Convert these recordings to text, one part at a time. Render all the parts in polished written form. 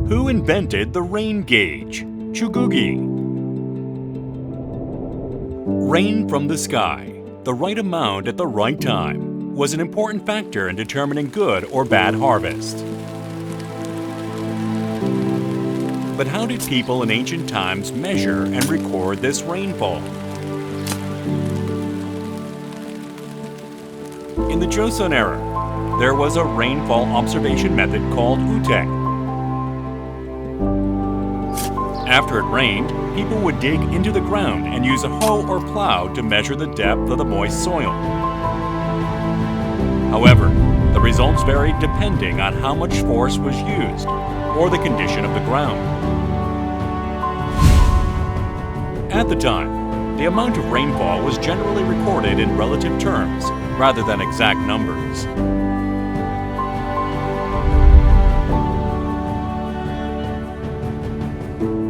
Who invented the rain gauge? Cheugugi. Rain from the sky, the right amount at the right time, was an important factor in determining good or bad harvest. But how did people in ancient times measure and record this rainfall? In the Joseon era, there was a rainfall observation method called ute. After it rained, people would dig into the ground and use a hoe or plow to measure the depth of the moist soil. However, the results varied depending on how much force was used or the condition of the ground. At the time, the amount of rainfall was generally recorded in relative terms rather than exact numbers.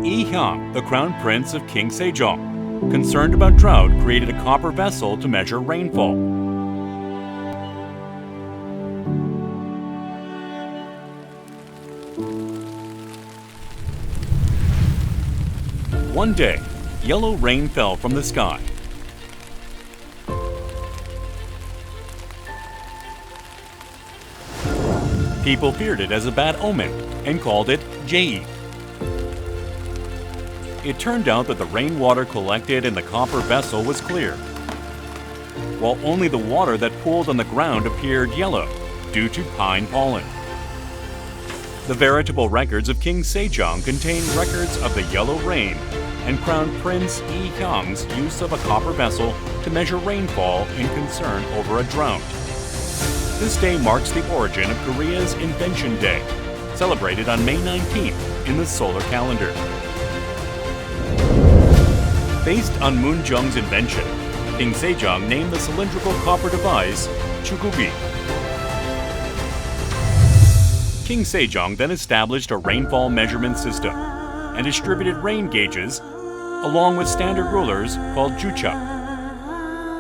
Yi Hyang, the crown prince of King Sejong, concerned about drought, created a copper vessel to measure rainfall. One day, yellow rain fell from the sky. People feared it as a bad omen and called it Jei. It turned out that the rainwater collected in the copper vessel was clear, while only the water that pooled on the ground appeared yellow due to pine pollen. The veritable records of King Sejong contain records of the yellow rain and Crown Prince Yi Hyang's use of a copper vessel to measure rainfall in concern over a drought. This day marks the origin of Korea's Invention Day, celebrated on May 19th in the solar calendar. Based on Munjong's invention, King Sejong named the cylindrical copper device Cheugugi. King Sejong then established a rainfall measurement system and distributed rain gauges along with standard rulers called jucha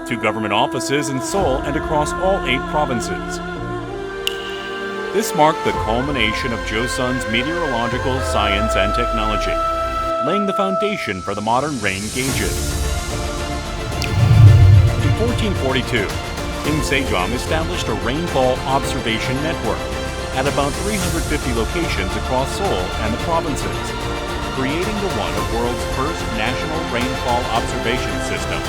to government offices in Seoul and across all 8 provinces. This marked the culmination of Joseon's meteorological science and technology, laying the foundation for the modern rain gauges. In 1442, King Sejong established a rainfall observation network at about 350 locations across Seoul and the provinces, creating the one of the world's first national rainfall observation system.